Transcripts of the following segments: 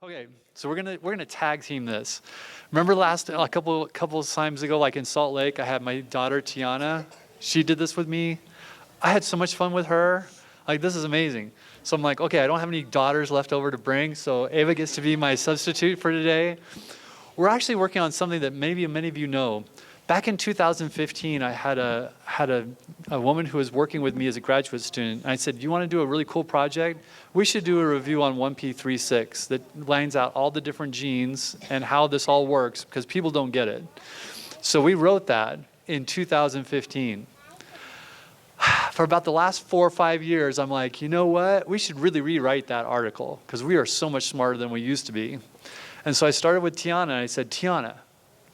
Okay, so we're gonna tag team this. Remember a couple of times ago, like in Salt Lake, I had my daughter Tiana. She did this with me. I had so much fun with her. Like, this is amazing. So I'm like, okay, I don't have any daughters left over to bring, so Ava gets to be my substitute for today. We're actually working on something that maybe many of you know. Back in 2015, I had a woman who was working with me as a graduate student. And I said, you want to do a really cool project? We should do a review on 1p36 that lines out all the different genes and how this all works, because people don't get it. So we wrote that in 2015. For about the last 4 or 5 years, I'm like, you know what? We should really rewrite that article, because we are so much smarter than we used to be. And so I started with Tiana, and I said, Tiana,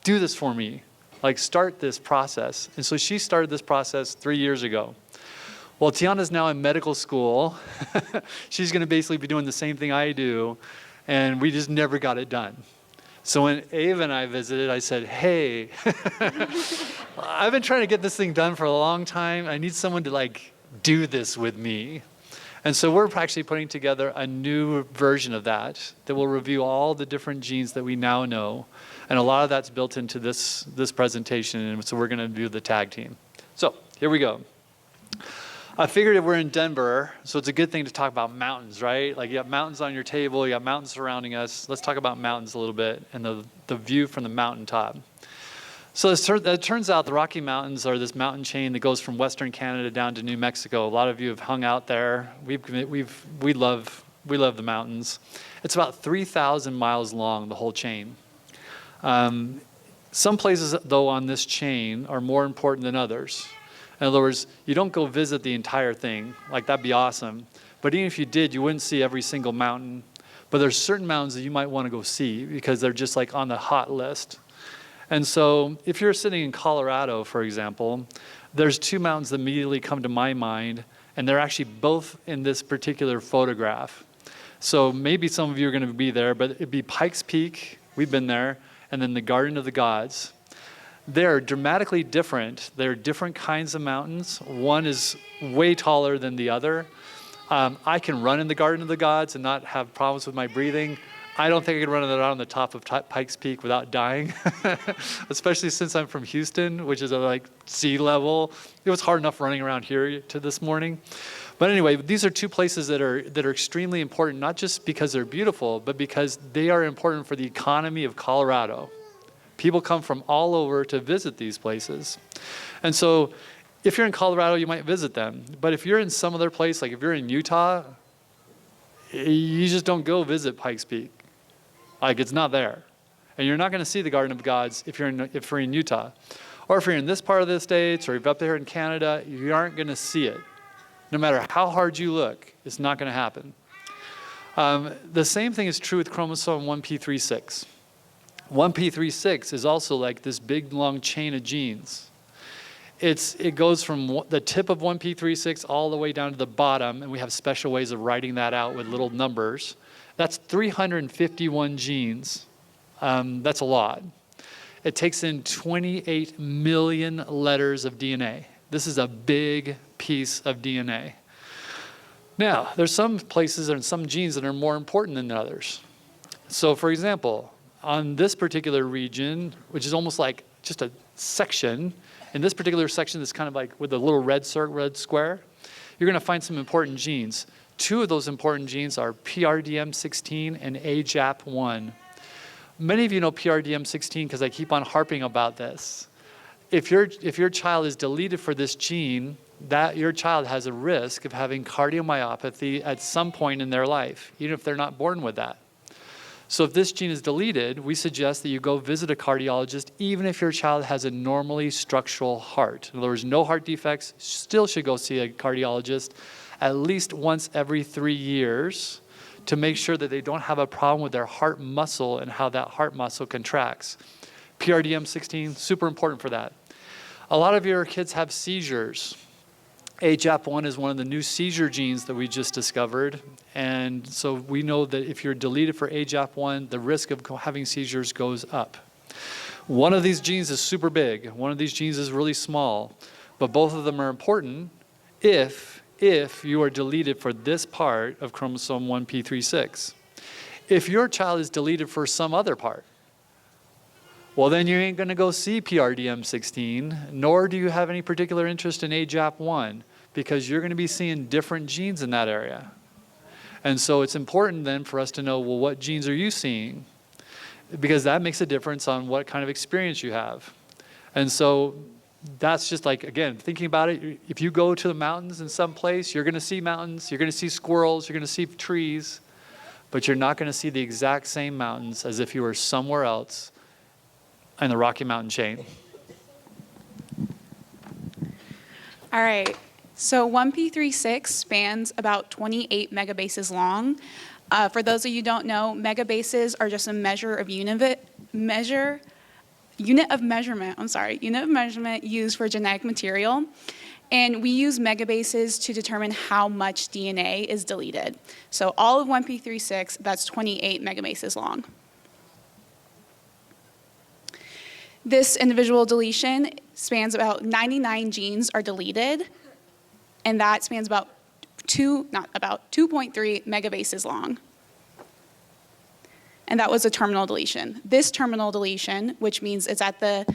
do this for me. Like, start this process. And so she started this process 3 years ago. Well, Tiana's now in medical school. She's going to basically be doing the same thing I do, and we just never got it done. So when Ava and I visited, I said, hey, I've been trying to get this thing done for a long time. I need someone to, like, do this with me. And so we're actually putting together a new version of that will review all the different genes that we now know. And a lot of that's built into this presentation, and so we're going to do the tag team. So here we go. I figured if we're in Denver, so it's a good thing to talk about mountains, right? Like, you have mountains on your table, you have mountains surrounding us. Let's talk about mountains a little bit and the view from the mountaintop. So it turns out the Rocky Mountains are this mountain chain that goes from Western Canada down to New Mexico. A lot of you have hung out there. We love the mountains. It's about 3,000 miles long, the whole chain. Some places, though, on this chain are more important than others. In other words, you don't go visit the entire thing. Like, that'd be awesome. But even if you did, you wouldn't see every single mountain. But there's certain mountains that you might want to go see because they're just like on the hot list. And so if you're sitting in Colorado, for example, there's 2 mountains that immediately come to my mind, and they're actually both in this particular photograph. So maybe some of you are going to be there, but it'd be Pikes Peak, we've been there, and then the Garden of the Gods. They're dramatically different. They're different kinds of mountains. One is way taller than the other. I can run in the Garden of the Gods and not have problems with my breathing. I don't think I could run it out on the top of Pikes Peak without dying, especially since I'm from Houston, which is like sea level. It was hard enough running around here to this morning. But anyway, these are 2 places that are extremely important, not just because they're beautiful, but because they are important for the economy of Colorado. People come from all over to visit these places. And so if you're in Colorado, you might visit them. But if you're in some other place, like if you're in Utah, you just don't go visit Pikes Peak. Like, it's not there. And you're not going to see the Garden of Gods if you're in Utah. Or if you're in this part of the States, or if you're up there in Canada, you aren't going to see it. No matter how hard you look, it's not going to happen. The same thing is true with chromosome 1p36. 1p36 is also like this big, long chain of genes. It goes from the tip of 1p36 all the way down to the bottom, and we have special ways of writing that out with little numbers. That's 351 genes. That's a lot. It takes in 28 million letters of DNA. This is a big piece of DNA. Now, there's some places and some genes that are more important than others. So, for example, on this particular region, which is almost like just a section, in this particular section that's kind of like with a little red square, you're going to find some important genes. 2 of those important genes are PRDM16 and AJAP1. Many of you know PRDM16 because I keep on harping about this. If your child is deleted for this gene, your child has a risk of having cardiomyopathy at some point in their life, even if they're not born with that. So if this gene is deleted, we suggest that you go visit a cardiologist, even if your child has a normally structural heart. In other words, no heart defects, still should go see a cardiologist at least once every 3 years to make sure that they don't have a problem with their heart muscle and how that heart muscle contracts. PRDM16, super important for that. A lot of your kids have seizures. AJAP1 is one of the new seizure genes that we just discovered. And so we know that if you're deleted for AJAP1, the risk of having seizures goes up. One of these genes is super big. One of these genes is really small. But both of them are important if you are deleted for this part of chromosome 1p36. If your child is deleted for some other part, well, then you ain't going to go see PRDM16, nor do you have any particular interest in AJAP1, because you're going to be seeing different genes in that area. And so it's important then for us to know, well, what genes are you seeing? Because that makes a difference on what kind of experience you have. And so that's just like, again, thinking about it, if you go to the mountains in some place, you're going to see mountains, you're going to see squirrels, you're going to see trees, but you're not going to see the exact same mountains as if you were somewhere else in the Rocky Mountain chain. All right, so 1p36 spans about 28 megabases long. For those of you who don't know, megabases are just a measure of unit of measurement used for genetic material. And we use megabases to determine how much DNA is deleted. So all of 1p36, that's 28 megabases long. This individual deletion spans about 99 genes are deleted, and that spans about 2.3 megabases long. And that was a terminal deletion. This terminal deletion, which means it's at the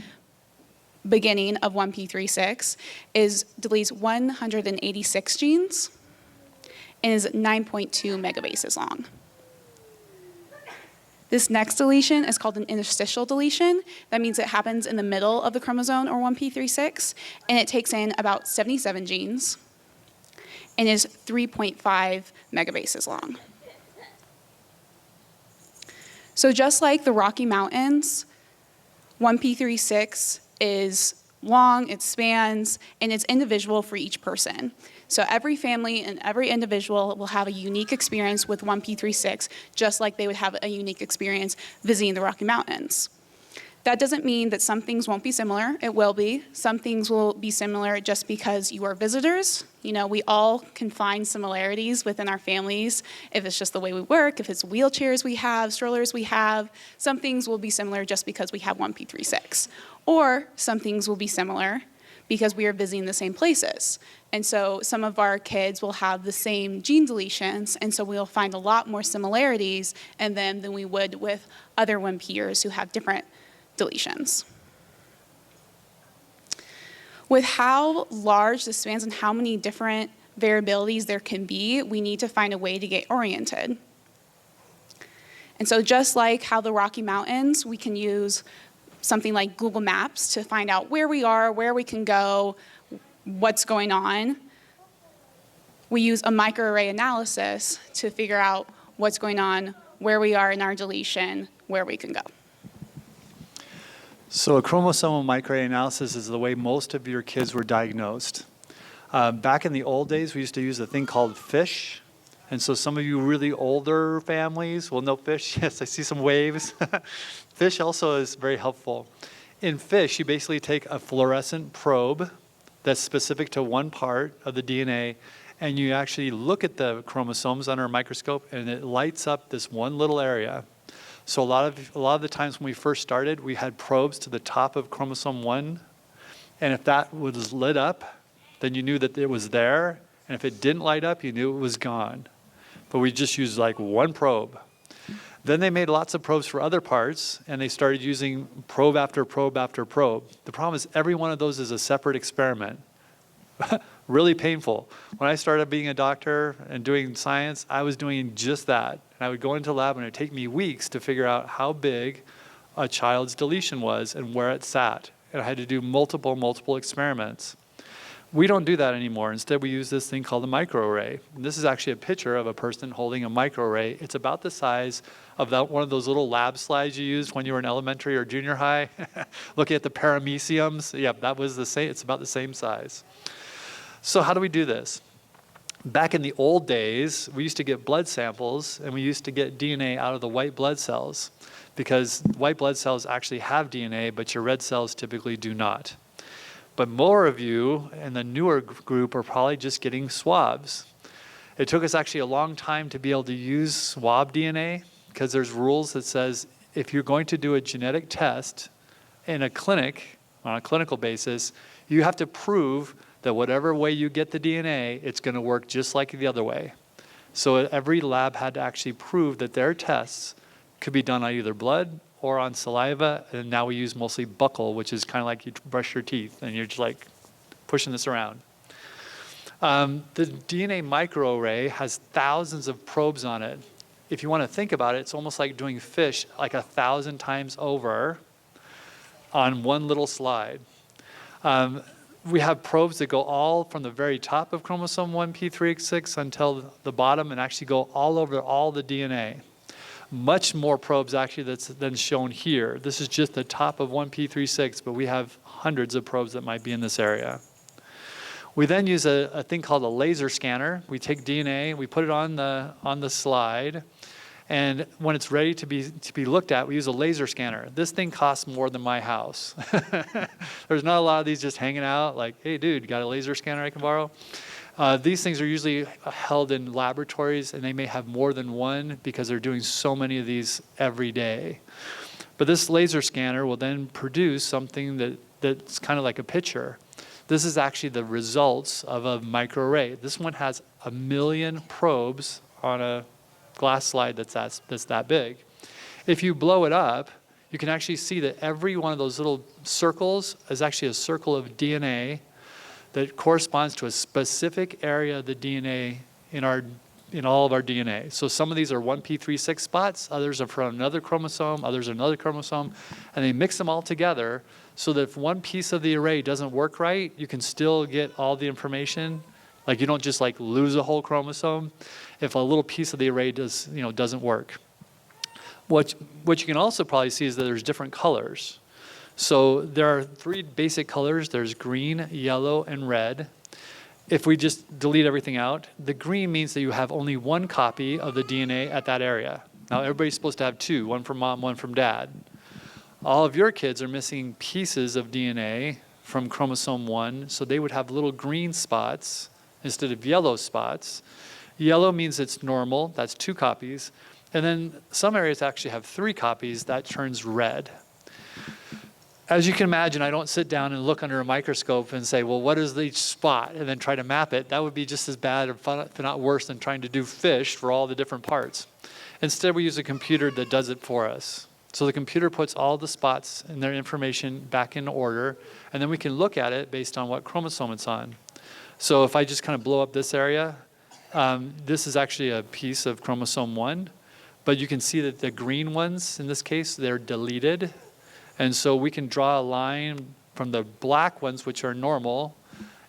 beginning of 1p36, deletes 186 genes and is 9.2 megabases long. This next deletion is called an interstitial deletion. That means it happens in the middle of the chromosome, or 1p36, and it takes in about 77 genes and is 3.5 megabases long. So just like the Rocky Mountains, 1p36 is long, it spans, and it's individual for each person. So every family and every individual will have a unique experience with 1p36, just like they would have a unique experience visiting the Rocky Mountains. That doesn't mean that some things won't be similar. It will be. Some things will be similar just because you are visitors. You know, we all can find similarities within our families. If it's just the way we work, if it's wheelchairs we have, strollers we have, some things will be similar just because we have 1p36. Or some things will be similar because we are visiting the same places. And so some of our kids will have the same gene deletions, and so we'll find a lot more similarities in them than we would with other 1Pers who have different deletions. With how large this spans and how many different variabilities there can be, we need to find a way to get oriented. And so just like how the Rocky Mountains, we can use something like Google Maps to find out where we are, where we can go, what's going on. We use a microarray analysis to figure out what's going on, where we are in our deletion, where we can go. So a chromosomal microarray analysis is the way most of your kids were diagnosed. Back in the old days, we used to use a thing called FISH. And so some of you really older families will know FISH. Yes, I see some waves. FISH also is very helpful. In FISH, you basically take a fluorescent probe that's specific to one part of the DNA, and you actually look at the chromosomes under a microscope, and it lights up this one little area. So a lot of the times when we first started, we had probes to the top of chromosome 1, and if that was lit up, then you knew that it was there, and if it didn't light up, you knew it was gone. But we just used like one probe. Then they made lots of probes for other parts, and they started using probe after probe after probe. The problem is every one of those is a separate experiment. Really painful. When I started being a doctor and doing science, I was doing just that. And I would go into the lab, and it would take me weeks to figure out how big a child's deletion was and where it sat. And I had to do multiple experiments. We don't do that anymore. Instead, we use this thing called a microarray. And this is actually a picture of a person holding a microarray. It's about the size of one of those little lab slides you used when you were in elementary or junior high, looking at the parameciums. Yeah, that was the same. It's about the same size. So how do we do this? Back in the old days, we used to get blood samples, and we used to get DNA out of the white blood cells, because white blood cells actually have DNA, but your red cells typically do not. But more of you in the newer group are probably just getting swabs. It took us actually a long time to be able to use swab DNA, because there's rules that says if you're going to do a genetic test in a clinic, on a clinical basis, you have to prove that whatever way you get the DNA, it's going to work just like the other way. So every lab had to actually prove that their tests could be done on either blood or on saliva, and now we use mostly buccal, which is kind of like you brush your teeth, and you're just like pushing this around. The DNA microarray has thousands of probes on it. If you want to think about it, it's almost like doing fish like 1,000 times over on one little slide. We have probes that go all from the very top of chromosome 1p36 until the bottom and actually go all over all the DNA. Much more probes actually than shown here. This is just the top of 1p36, but we have hundreds of probes that might be in this area. We then use a thing called a laser scanner. We take DNA, we put it on the slide, and when it's ready to be looked at, we use a laser scanner. This thing costs more than my house. There's not a lot of these just hanging out like, hey dude, you got a laser scanner I can borrow? These things are usually held in laboratories, and they may have more than one because they're doing so many of these every day. But this laser scanner will then produce something that's kind of like a picture. This is actually the results of a microarray. This one has 1 million probes on a glass slide that's that big. If you blow it up, you can actually see that every one of those little circles is actually a circle of DNA that corresponds to a specific area of the DNA in all of our DNA. So some of these are 1p36 spots, others are from another chromosome, others are another chromosome, and they mix them all together so that if one piece of the array doesn't work right, you can still get all the information. Like you don't just like lose a whole chromosome if a little piece of the array doesn't work. What you can also probably see is that there's different colors. So there are 3 basic colors. There's green, yellow, and red. If we just delete everything out, the green means that you have only 1 copy of the DNA at that area. Now everybody's supposed to have 2, one from mom, one from dad. All of your kids are missing pieces of DNA from chromosome 1, so they would have little green spots instead of yellow spots. Yellow means it's normal, that's 2 copies. And then some areas actually have 3 copies, that turns red. As you can imagine, I don't sit down and look under a microscope and say, well, what is each spot? And then try to map it. That would be just as bad, if not worse, than trying to do fish for all the different parts. Instead, we use a computer that does it for us. So the computer puts all the spots and their information back in order, and then we can look at it based on what chromosome it's on. So if I just kind of blow up this area, this is actually a piece of chromosome 1, but you can see that the green ones, in this case, they're deleted. And so we can draw a line from the black ones, which are normal,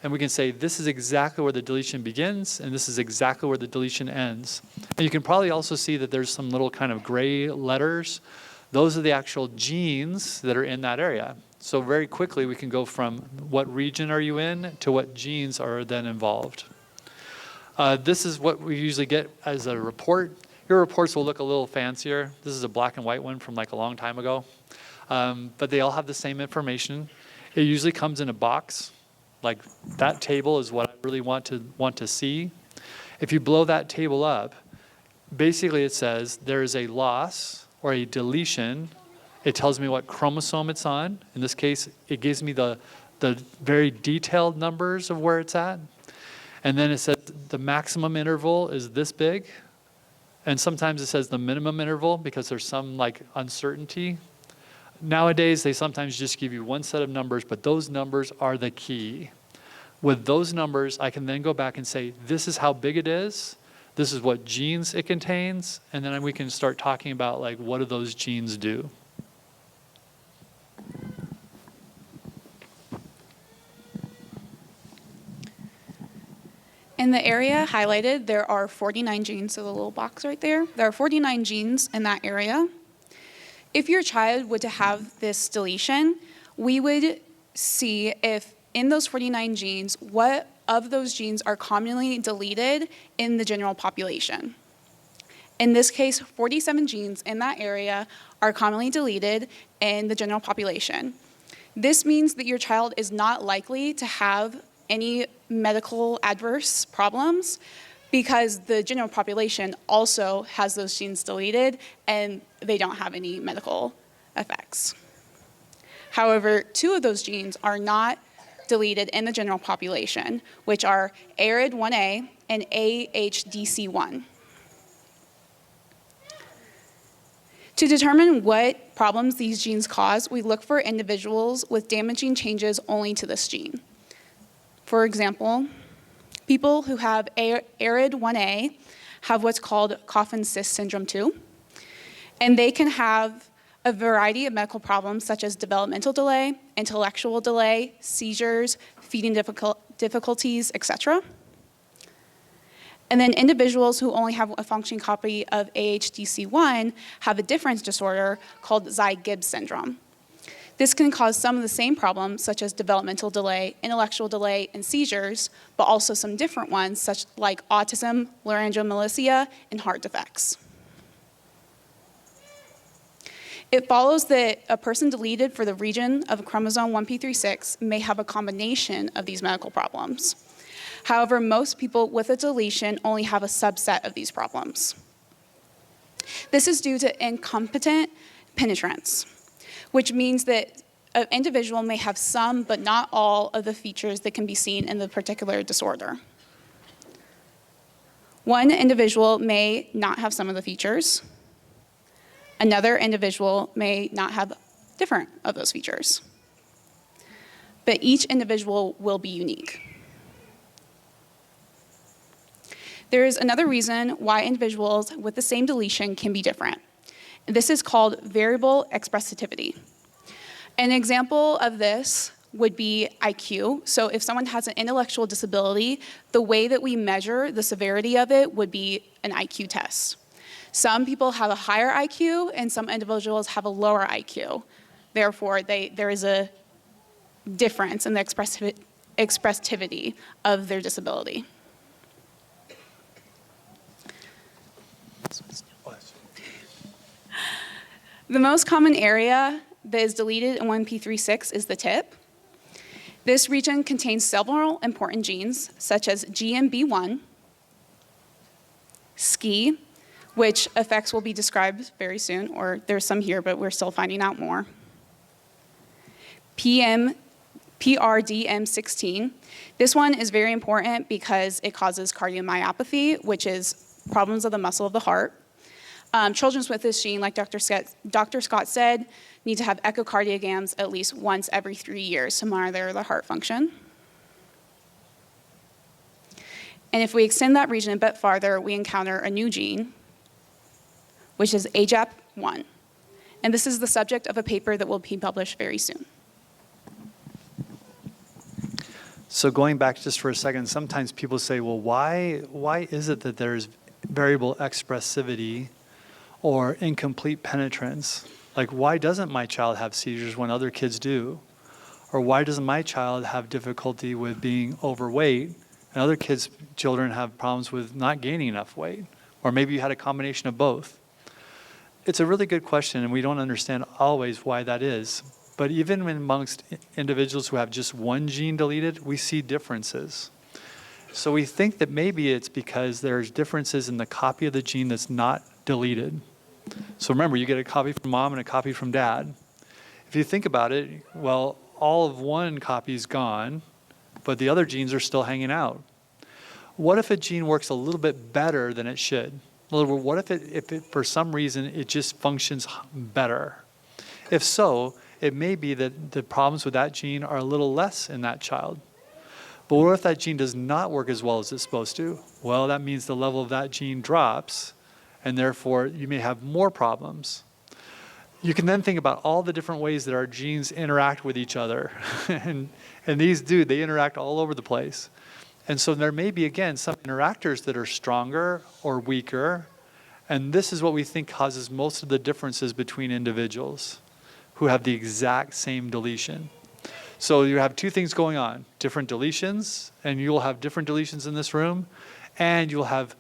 and we can say this is exactly where the deletion begins, and this is exactly where the deletion ends. And you can probably also see that there's some little kind of gray letters. Those are the actual genes that are in that area. So very quickly we can go from what region are you in to what genes are then involved. This is what we usually get as a report. Your reports will look a little fancier. This is a black and white one from like a long time ago. But they all have the same information. It usually comes in a box. Like that table is what I really want to see. If you blow that table up, basically it says there is a loss or a deletion. It tells me what chromosome it's on. In this case, it gives me the very detailed numbers of where it's at. And then it says the maximum interval is this big. And sometimes it says the minimum interval because there's some like uncertainty. Nowadays, they sometimes just give you one set of numbers, but those numbers are the key. With those numbers, I can then go back and say, this is how big it is, this is what genes it contains, and then we can start talking about like, what do those genes do? In the area highlighted, there are 49 genes, so the little box right there. There are 49 genes in that area. If your child were to have this deletion, we would see if in those 49 genes, what of those genes are commonly deleted in the general population. In this case, 47 genes in that area are commonly deleted in the general population. This means that your child is not likely to have any medical adverse problems because the general population also has those genes deleted and they don't have any medical effects. However, 2 of those genes are not deleted in the general population, which are ARID1A and AHDC1. To determine what problems these genes cause, we look for individuals with damaging changes only to this gene. For example, people who have ARID1A have what's called Coffin-Cyst syndrome 2, and they can have a variety of medical problems such as developmental delay, intellectual delay, seizures, feeding difficulties, etc. And then individuals who only have a functioning copy of AHDC1 have a difference disorder called Zy-Gibbs syndrome. This can cause some of the same problems, such as developmental delay, intellectual delay, and seizures, but also some different ones, such like autism, laryngomalacia, and heart defects. It follows that a person deleted for the region of chromosome 1p36 may have a combination of these medical problems. However, most people with a deletion only have a subset of these problems. This is due to incompetent penetrance, which means that an individual may have some but not all of the features that can be seen in the particular disorder. One individual may not have some of the features. Another individual may not have different of those features. But each individual will be unique. There is another reason why individuals with the same deletion can be different. This is called variable expressivity. An example of this would be IQ. So if someone has an intellectual disability, the way that we measure the severity of it would be an IQ test. Some people have a higher IQ and some individuals have a lower IQ. Therefore, there is a difference in the expressivity of their disability. The most common area that is deleted in 1p36 is the tip. This region contains several important genes, such as GMB1, SCI, which effects will be described very soon, or there's some here, but we're still finding out more. PRDM16. This one is very important because it causes cardiomyopathy, which is problems of the muscle of the heart. Children with this gene, like Dr. Scott said, need to have echocardiograms at least once every 3 years to monitor their heart function. And if we extend that region a bit farther, we encounter a new gene, which is AJAP1. And this is the subject of a paper that will be published very soon. So going back just for a second, sometimes people say, well, why is it that there's variable expressivity or incomplete penetrance? Like, why doesn't my child have seizures when other kids do? Or why doesn't my child have difficulty with being overweight and other children have problems with not gaining enough weight? Or maybe you had a combination of both. It's a really good question, and we don't understand always why that is. But even amongst individuals who have just one gene deleted, we see differences. So we think that maybe it's because there's differences in the copy of the gene that's not deleted. So remember, you get a copy from mom and a copy from dad. If you think about it, well, all of one copy is gone, but the other genes are still hanging out. What if a gene works a little bit better than it should? In other words, what if it for some reason, it just functions better? If so, it may be that the problems with that gene are a little less in that child. But what if that gene does not work as well as it's supposed to? Well, that means the level of that gene drops, and therefore you may have more problems. You can then think about all the different ways that our genes interact with each other. and these they interact all over the place. And so there may be, again, some interactors that are stronger or weaker, and this is what we think causes most of the differences between individuals who have the exact same deletion. So you have two things going on, different deletions, and you'll have different deletions in this room, and you'll have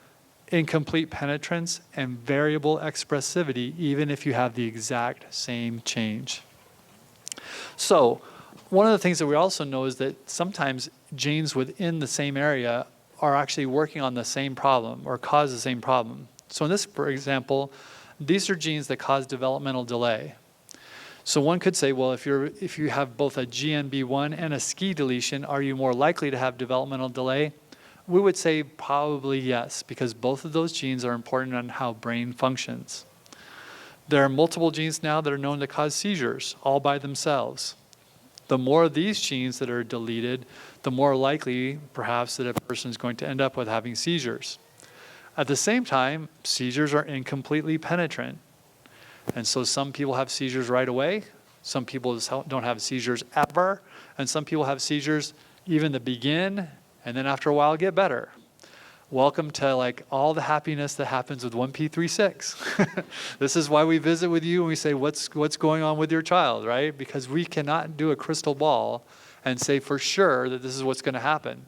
incomplete penetrance and variable expressivity, even if you have the exact same change. So one of the things that we also know is that sometimes genes within the same area are actually working on the same problem or cause the same problem. So in this, for example, these are genes that cause developmental delay. So one could say, well, if you have both a GNB1 and a SCI deletion, are you more likely to have developmental delay? We would say probably yes, because both of those genes are important on how brain functions. There are multiple genes now that are known to cause seizures all by themselves. The more of these genes that are deleted, the more likely, perhaps, that a person is going to end up with having seizures. At the same time, seizures are incompletely penetrant. And so some people have seizures right away, some people don't have seizures ever, and some people have seizures even to begin, and then after a while get better. Welcome to like all the happiness that happens with 1p36. This is why we visit with you and we say, what's going on with your child, right? Because we cannot do a crystal ball and say for sure that this is what's going to happen.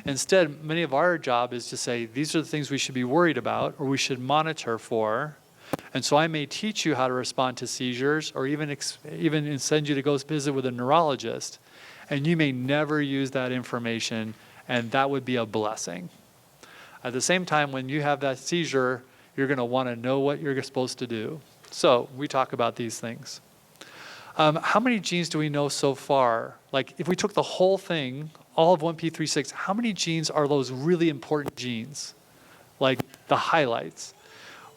Instead, many of our job is to say, these are the things we should be worried about or we should monitor for. And so I may teach you how to respond to seizures or even send you to go visit with a neurologist. And you may never use that information, and that would be a blessing. At the same time, when you have that seizure, you're going to want to know what you're supposed to do. So we talk about these things. How many genes do we know so far? Like if we took the whole thing, all of 1p36, how many genes are those really important genes? Like the highlights.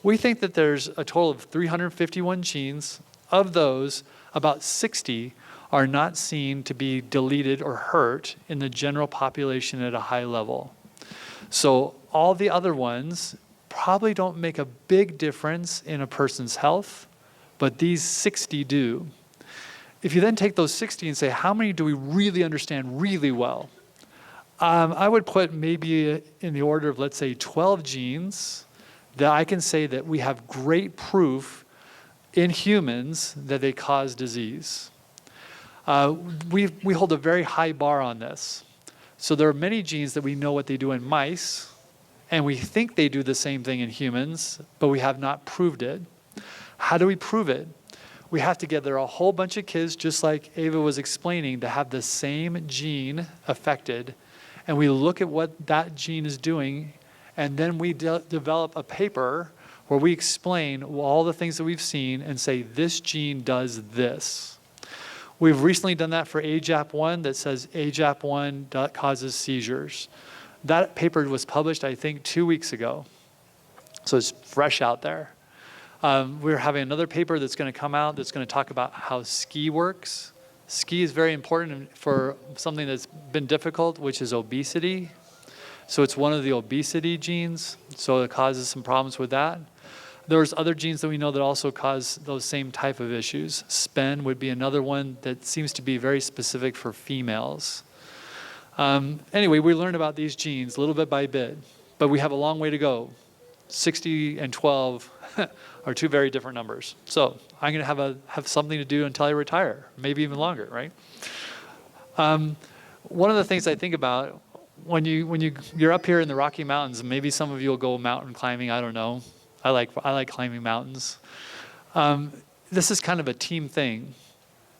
We think that there's a total of 351 genes. Of those, about 60 are not seen to be deleted or hurt in the general population at a high level. So all the other ones probably don't make a big difference in a person's health, but these 60 do. If you then take those 60 and say, how many do we really understand really well? I would put maybe in the order of, let's say, 12 genes that I can say that we have great proof in humans that they cause disease. We hold a very high bar on this. So there are many genes that we know what they do in mice, and we think they do the same thing in humans, but we have not proved it. How do we prove it? We have to gather a whole bunch of kids, just like Ava was explaining, to have the same gene affected, and we look at what that gene is doing, and then we develop a paper where we explain all the things that we've seen and say, this gene does this. We've recently done that for AJAP1 that says AJAP1 causes seizures. That paper was published, I think, 2 weeks ago. So it's fresh out there. We're having another paper that's going to come out that's going to talk about how SCI works. SCI is very important for something that's been difficult, which is obesity. So it's one of the obesity genes, so it causes some problems with that. There's other genes that we know that also cause those same type of issues. SPEN would be another one that seems to be very specific for females. Anyway, we learned about these genes little bit by bit, but we have a long way to go. 60 and 12 are two very different numbers. So I'm going to have something to do until I retire, maybe even longer, right? One of the things I think about when you're up here in the Rocky Mountains, and maybe some of you will go mountain climbing, I don't know. I like climbing mountains. This is kind of a team thing.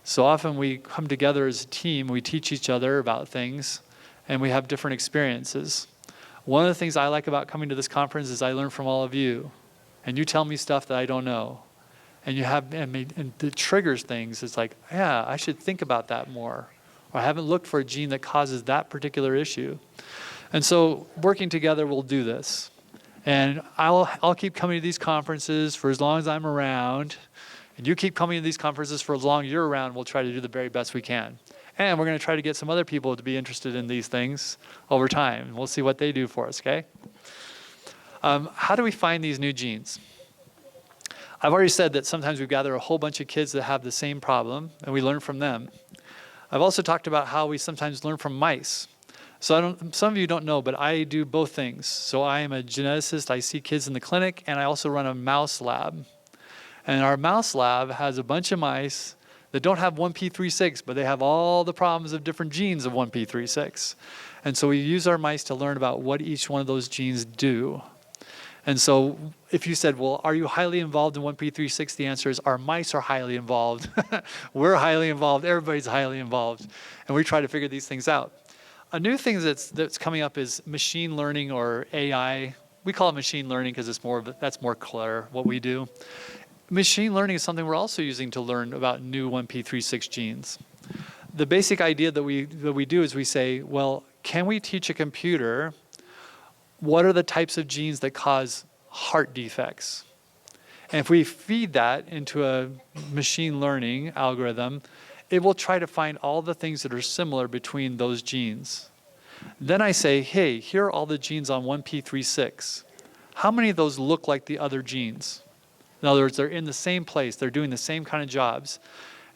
So often we come together as a team, we teach each other about things, and we have different experiences. One of the things I like about coming to this conference is I learn from all of you, and you tell me stuff that I don't know. And it triggers things. It's like, yeah, I should think about that more. Or I haven't looked for a gene that causes that particular issue. And so working together, we'll do this. And I'll keep coming to these conferences for as long as I'm around. And you keep coming to these conferences for as long as you're around. We'll try to do the very best we can. And we're going to try to get some other people to be interested in these things over time. We'll see what they do for us, okay? How do we find these new genes? I've already said that sometimes we gather a whole bunch of kids that have the same problem, and we learn from them. I've also talked about how we sometimes learn from mice. So some of you don't know, but I do both things. So I am a geneticist. I see kids in the clinic, and I also run a mouse lab. And our mouse lab has a bunch of mice that don't have 1p36, but they have all the problems of different genes of 1p36. And so we use our mice to learn about what each one of those genes do. And so if you said, well, are you highly involved in 1p36? The answer is our mice are highly involved. We're highly involved. Everybody's highly involved. And we try to figure these things out. A new thing that's coming up is machine learning or AI. We call it machine learning because that's more clear what we do. Machine learning is something we're also using to learn about new 1p36 genes. The basic idea that we do is we say, well, can we teach a computer what are the types of genes that cause heart defects? And if we feed that into a machine learning algorithm, it will try to find all the things that are similar between those genes. Then I say, hey, here are all the genes on 1p36. How many of those look like the other genes? In other words, they're in the same place, they're doing the same kind of jobs.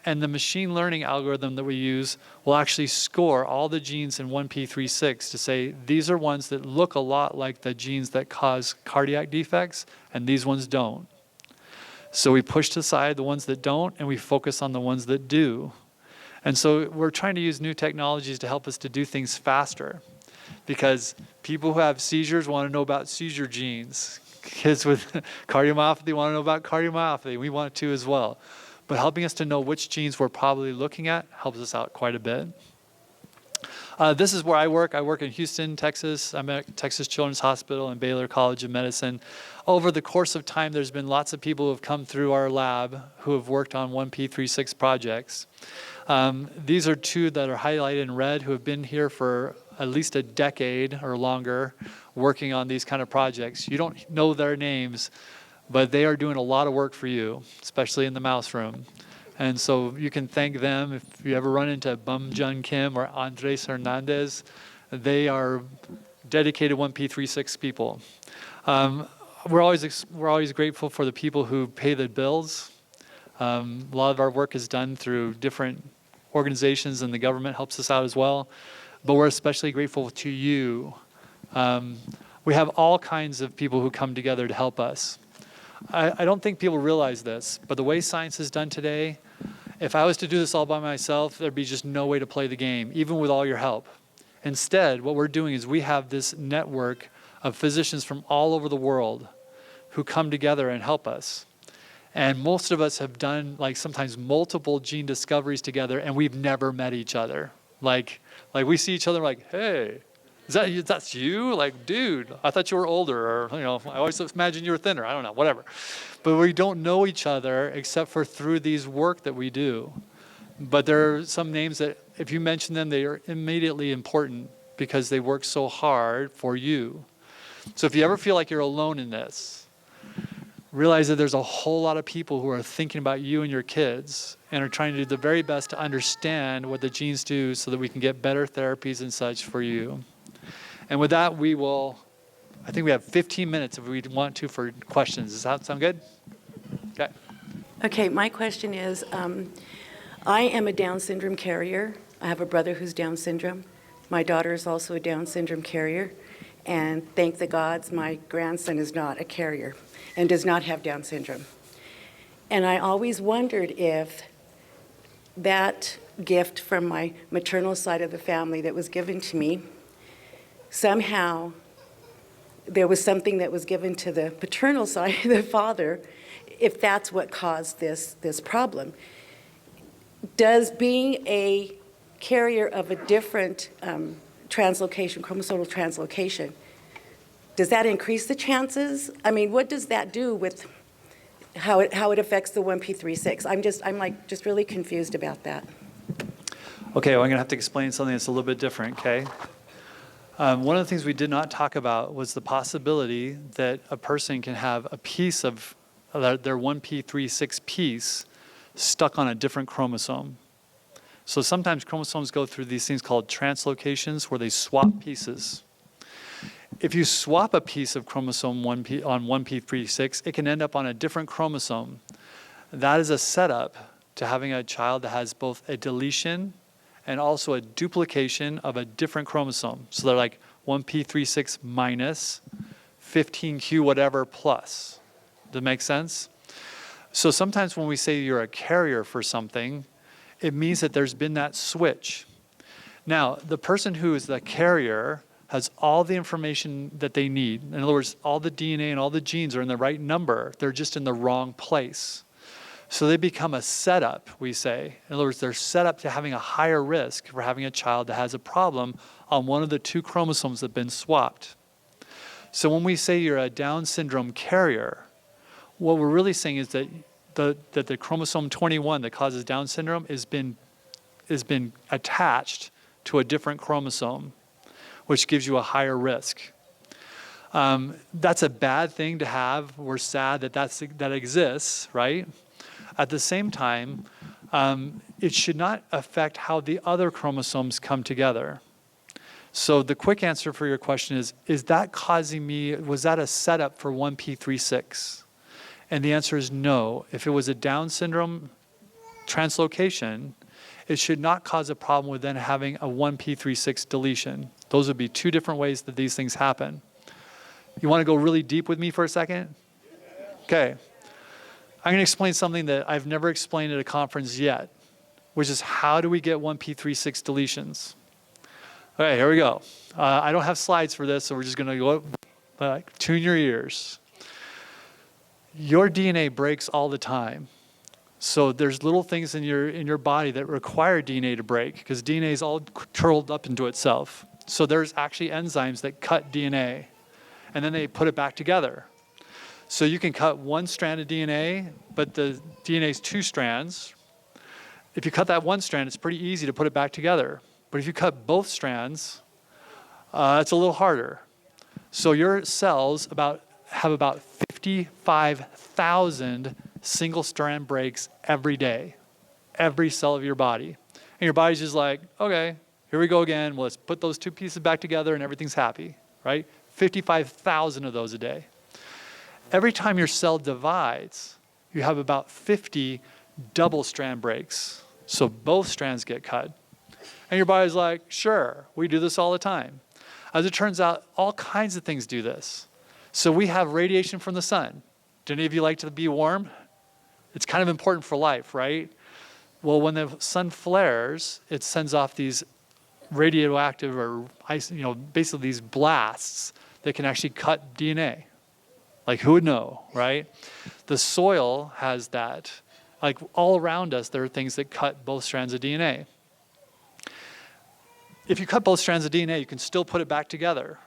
And the machine learning algorithm that we use will actually score all the genes in 1p36 to say, these are ones that look a lot like the genes that cause cardiac defects, and these ones don't. So we push aside the ones that don't, and we focus on the ones that do. And so we're trying to use new technologies to help us to do things faster, because people who have seizures want to know about seizure genes. Kids with cardiomyopathy want to know about cardiomyopathy. We want to as well. But helping us to know which genes we're probably looking at helps us out quite a bit. This is where I work. I work in Houston, Texas. I'm at Texas Children's Hospital and Baylor College of Medicine. Over the course of time, there's been lots of people who have come through our lab who have worked on 1p36 projects. These are two that are highlighted in red who have been here for at least a decade or longer working on these kind of projects. You don't know their names, but they are doing a lot of work for you, especially in the mouse room. And so you can thank them. If you ever run into Bum Jun Kim or Andres Hernandez, they are dedicated 1p36 people. We're always grateful for the people who pay the bills. A lot of our work is done through different organizations, and the government helps us out as well. But we're especially grateful to you. We have all kinds of people who come together to help us. I don't think people realize this, but the way science is done today, if I was to do this all by myself, there'd be just no way to play the game, even with all your help. Instead, what we're doing is we have this network of physicians from all over the world who come together and help us. And most of us have done like sometimes multiple gene discoveries together, and we've never met each other. Like we see each other like, hey, that's you? Like, dude, I thought you were older, or I always imagined you were thinner. I don't know, whatever. But we don't know each other except for through these work that we do. But there are some names that if you mention them, they are immediately important because they work so hard for you. So if you ever feel like you're alone in this, realize that there's a whole lot of people who are thinking about you and your kids and are trying to do the very best to understand what the genes do so that we can get better therapies and such for you. And with that, I think we have 15 minutes if we want to for questions. Does that sound good? Okay. Okay, my question is, I am a Down syndrome carrier. I have a brother who's Down syndrome. My daughter is also a Down syndrome carrier. And thank the gods, my grandson is not a carrier and does not have Down syndrome. And I always wondered if that gift from my maternal side of the family that was given to me, somehow there was something that was given to the paternal side of the father, if that's what caused this problem. Does being a carrier of a different translocation, chromosomal translocation, does that increase the chances? I mean, what does that do with how it affects the 1p36? I'm just really confused about that. Okay, well, I'm gonna have to explain something that's a little bit different, okay? One of the things we did not talk about was the possibility that a person can have a piece of their 1p36 piece stuck on a different chromosome. So sometimes chromosomes go through these things called translocations where they swap pieces. If you swap a piece of chromosome 1p on 1p36, it can end up on a different chromosome. That is a setup to having a child that has both a deletion and also a duplication of a different chromosome. So they're like 1p36 minus 15q whatever plus. Does that make sense? So sometimes when we say you're a carrier for something, it means that there's been that switch. Now, the person who is the carrier has all the information that they need. In other words, all the DNA and all the genes are in the right number. They're just in the wrong place. So they become a setup, we say. In other words, they're set up to having a higher risk for having a child that has a problem on one of the two chromosomes that have been swapped. So when we say you're a Down syndrome carrier, what we're really saying is that the chromosome 21 that causes Down syndrome has been attached to a different chromosome, which gives you a higher risk. That's a bad thing to have. We're sad that that exists, right? At the same time, it should not affect how the other chromosomes come together. So the quick answer for your question is that causing me, was that a setup for 1p36? And the answer is no. If it was a Down syndrome translocation, it should not cause a problem with then having a 1p36 deletion. Those would be two different ways that these things happen. You want to go really deep with me for a second? Okay. I'm going to explain something that I've never explained at a conference yet, which is how do we get 1p36 deletions? Okay, here we go. I don't have slides for this, so we're just going to go, tune your ears. Your DNA breaks all the time. So there's little things in your body that require DNA to break because DNA is all curled up into itself. So there's actually enzymes that cut DNA, and then they put it back together. So you can cut one strand of DNA, but the DNA is two strands. If you cut that one strand, it's pretty easy to put it back together. But if you cut both strands, it's a little harder. So your cells have about 55,000 single strand breaks every day, every cell of your body. And your body's just like, okay, here we go again. Well, let's put those two pieces back together and everything's happy, right? 55,000 of those a day. Every time your cell divides, you have about 50 double strand breaks. So both strands get cut. And your body's like, sure, we do this all the time. As it turns out, all kinds of things do this. So we have radiation from the sun. Do any of you like to be warm? It's kind of important for life, right? Well, when the sun flares, it sends off these radioactive or basically these blasts that can actually cut DNA. Like, who would know, right? The soil has that. Like, all around us, there are things that cut both strands of DNA. If you cut both strands of DNA, you can still put it back together.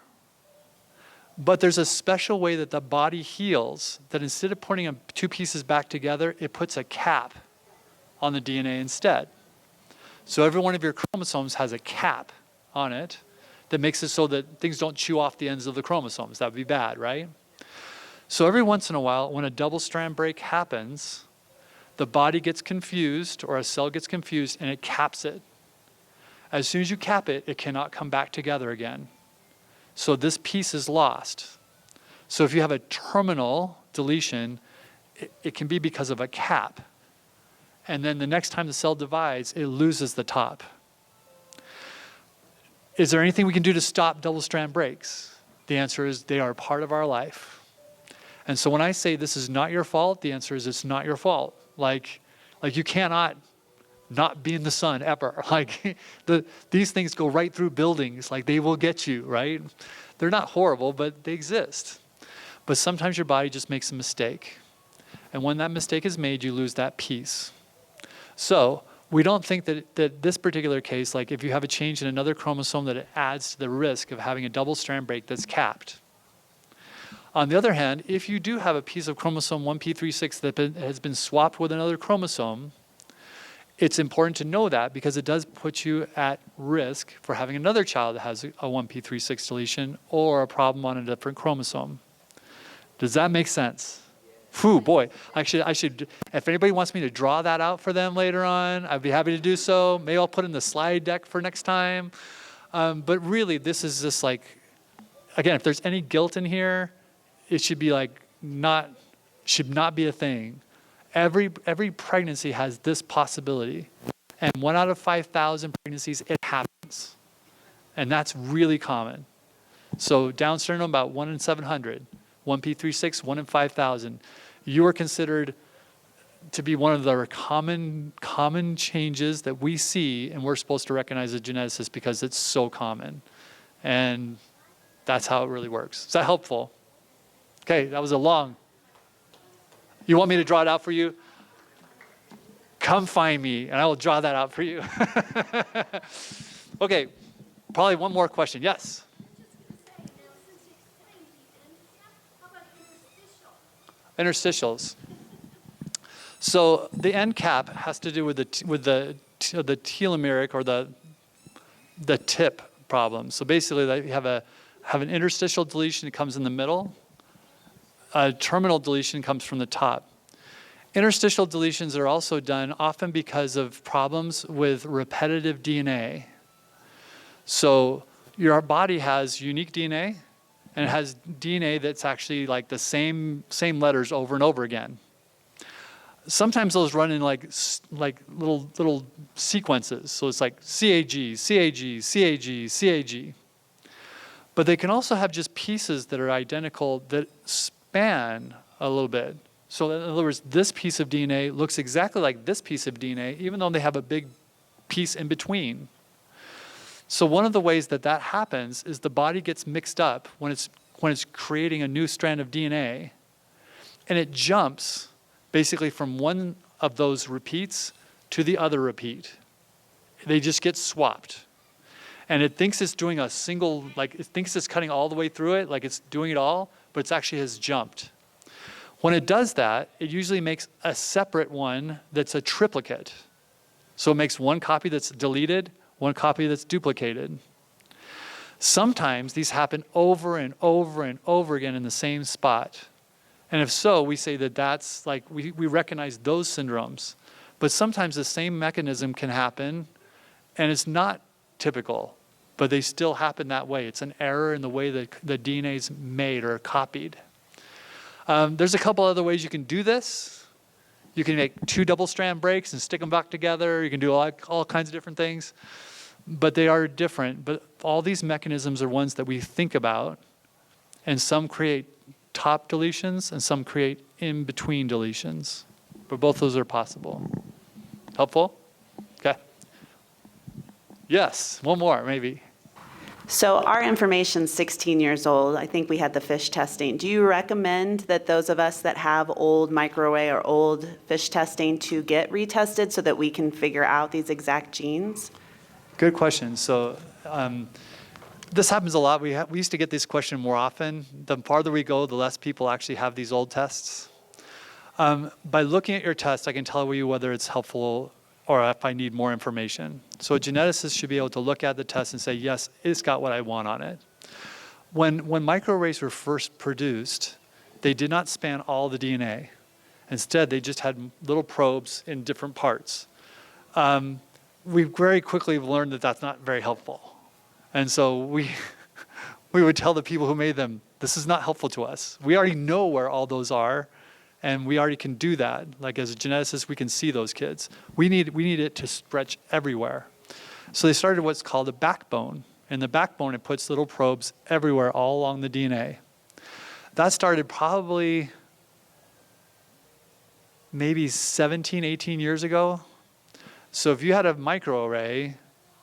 But there's a special way that the body heals that instead of putting two pieces back together, it puts a cap on the DNA instead. So every one of your chromosomes has a cap on it that makes it so that things don't chew off the ends of the chromosomes. That would be bad, right? So every once in a while, when a double strand break happens, the body gets confused or a cell gets confused and it caps it. As soon as you cap it, it cannot come back together again. So this piece is lost. So if you have a terminal deletion, it can be because of a cap. And then the next time the cell divides, it loses the top. Is there anything we can do to stop double strand breaks? The answer is they are part of our life. And so when I say this is not your fault, the answer is it's not your fault. Like you cannot not be in the sun ever. Like these things go right through buildings. Like they will get you, right? They're not horrible, but they exist. But sometimes your body just makes a mistake. And when that mistake is made, you lose that piece. So we don't think that this particular case, like if you have a change in another chromosome, that it adds to the risk of having a double strand break that's capped. On the other hand, if you do have a piece of chromosome 1p36 that has been swapped with another chromosome, it's important to know that because it does put you at risk for having another child that has a 1p36 deletion or a problem on a different chromosome. Does that make sense? Whew, boy, I should, if anybody wants me to draw that out for them later on, I'd be happy to do so. Maybe I'll put in the slide deck for next time. But really, this is just like, again, if there's any guilt in here, it should be like should not be a thing. Every pregnancy has this possibility. And 1 out of 5,000 pregnancies, it happens. And that's really common. So Down syndrome, about 1 in 700. 1p36, 1 in 5,000. You are considered to be one of the common changes that we see, and we're supposed to recognize as geneticists because it's so common. And that's how it really works. Is that helpful? Okay, that was a long. You want me to draw it out for you? Come find me, and I will draw that out for you. Okay, probably one more question. Yes? Interstitials. So the end cap has to do with the telomeric or the tip problem. So basically, you have have an interstitial deletion, it comes in the middle. A terminal deletion comes from the top. Interstitial deletions are also done often because of problems with repetitive DNA. So your body has unique DNA, and it has DNA that's actually like the same letters over and over again. Sometimes those run in like little sequences. So it's like CAG, CAG, CAG, CAG. But they can also have just pieces that are identical that span a little bit. So in other words, this piece of DNA looks exactly like this piece of DNA, even though they have a big piece in between. So one of the ways that happens is the body gets mixed up when it's creating a new strand of DNA, and it jumps basically from one of those repeats to the other repeat. They just get swapped. And it thinks it's doing a single, like it thinks it's cutting all the way through it, like it's doing it all, but it's actually has jumped. When it does that, it usually makes a separate one that's a triplicate. So it makes one copy that's deleted, one copy that's duplicated. Sometimes these happen over and over and over again in the same spot. And if so, we say that that's like, we recognize those syndromes. But sometimes the same mechanism can happen, and it's not typical, but they still happen that way. It's an error in the way that the DNA is made or copied. There's a couple other ways you can do this. You can make 2 double-strand breaks and stick them back together. You can do all kinds of different things, but they are different. But all these mechanisms are ones that we think about, and some create top deletions and some create in-between deletions. But both those are possible. Helpful? Okay. Yes, one more maybe. So our information's 16 years old. I think we had the fish testing. Do you recommend that those of us that have old microarray or old fish testing to get retested so that we can figure out these exact genes? Good question. So this happens a lot. We used to get this question more often. The farther we go, the less people actually have these old tests. By looking at your test, I can tell you whether it's helpful or if I need more information. So a geneticist should be able to look at the test and say, yes, it's got what I want on it. When microarrays were first produced, they did not span all the DNA. Instead, they just had little probes in different parts. We very quickly learned that that's not very helpful. And so we would tell the people who made them, this is not helpful to us. We already know where all those are, and we already can do that. Like as a geneticist, we can see those kids. We need it to stretch everywhere. So they started what's called a backbone. In the backbone, it puts little probes everywhere all along the DNA. That started probably maybe 17, 18 years ago. So if you had a microarray,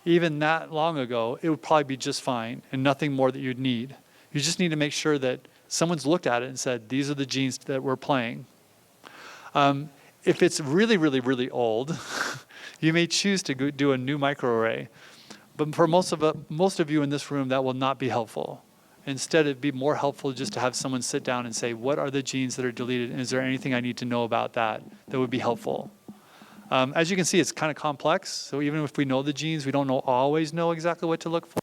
even that long ago, it would probably be just fine and nothing more that you'd need. You just need to make sure that someone's looked at it and said, these are the genes that we're playing. If it's really, really, really old, you may choose to do a new microarray. But for most of you in this room, that will not be helpful. Instead, it'd be more helpful just to have someone sit down and say, what are the genes that are deleted, and is there anything I need to know about that would be helpful? As you can see, it's kind of complex. So even if we know the genes, we don't always know exactly what to look for.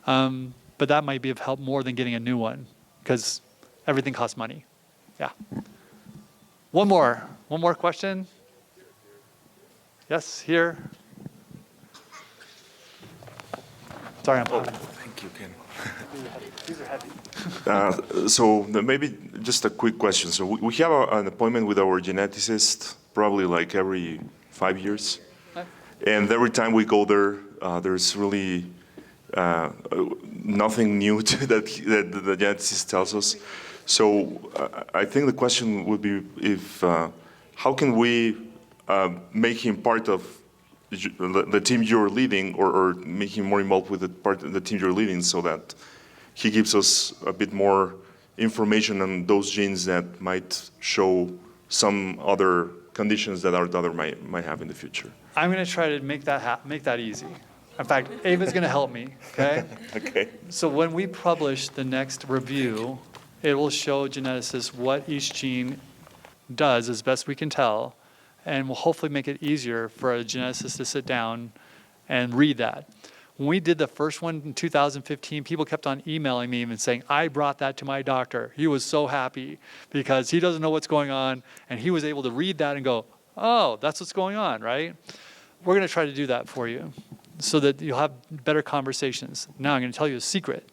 But that might be of help more than getting a new one, because everything costs money. Yeah. One more question. Yes, here. Sorry, I'm popping. Thank you, Ken. These are heavy. So maybe just a quick question. So we have an appointment with our geneticist probably like every 5 years. Okay. And every time we go there, there's really nothing new that the geneticist tells us. So I think the question would be if how can we make him part of the team you're leading, or make him more involved with the team you're leading, so that he gives us a bit more information on those genes that might show some other conditions that our daughter might have in the future. I'm going to try to make that easy. In fact, Ava's going to help me, okay? Okay. So when we publish the next review, it will show geneticists what each gene does as best we can tell, and will hopefully make it easier for a geneticist to sit down and read that. When we did the first one in 2015, people kept on emailing me and saying, I brought that to my doctor. He was so happy because he doesn't know what's going on, and he was able to read that and go, oh, that's what's going on, right? We're going to try to do that for you so that you'll have better conversations. Now I'm going to tell you a secret.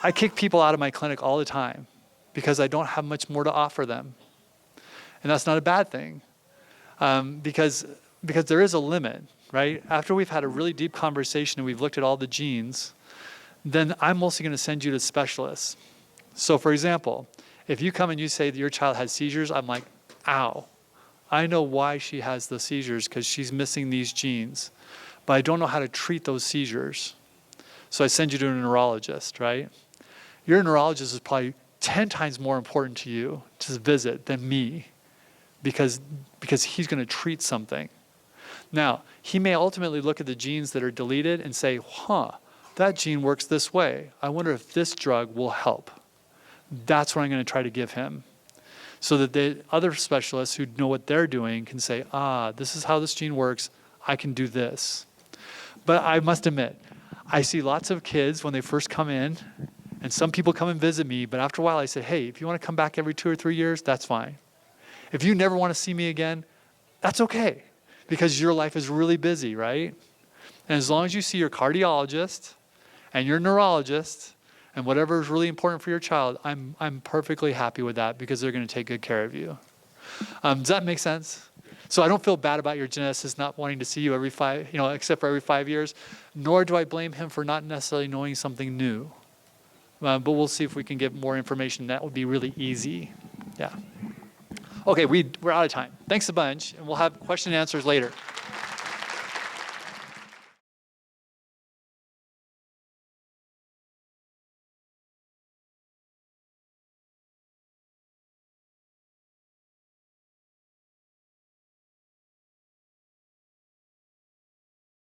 I kick people out of my clinic all the time because I don't have much more to offer them. And that's not a bad thing, because there is a limit, right? After we've had a really deep conversation and we've looked at all the genes, then I'm mostly going to send you to specialists. So for example, if you come and you say that your child has seizures, I'm like, ow. I know why she has the seizures because she's missing these genes, but I don't know how to treat those seizures. So I send you to a neurologist, right? Your neurologist is probably 10 times more important to you to visit than me because he's going to treat something. Now, he may ultimately look at the genes that are deleted and say, that gene works this way. I wonder if this drug will help. That's what I'm going to try to give him. So that the other specialists who know what they're doing can say, this is how this gene works. I can do this. But I must admit, I see lots of kids when they first come in, and some people come and visit me, but after a while I say, hey, if you want to come back every 2 or 3 years, that's fine. If you never want to see me again, that's okay, because your life is really busy, right? And as long as you see your cardiologist and your neurologist and whatever is really important for your child, I'm perfectly happy with that because they're going to take good care of you. Does that make sense? So I don't feel bad about your geneticist not wanting to see you except for every 5 years, nor do I blame him for not necessarily knowing something new. But we'll see if we can get more information. That would be really easy. Yeah. Okay, we're out of time. Thanks a bunch, and we'll have question and answers later.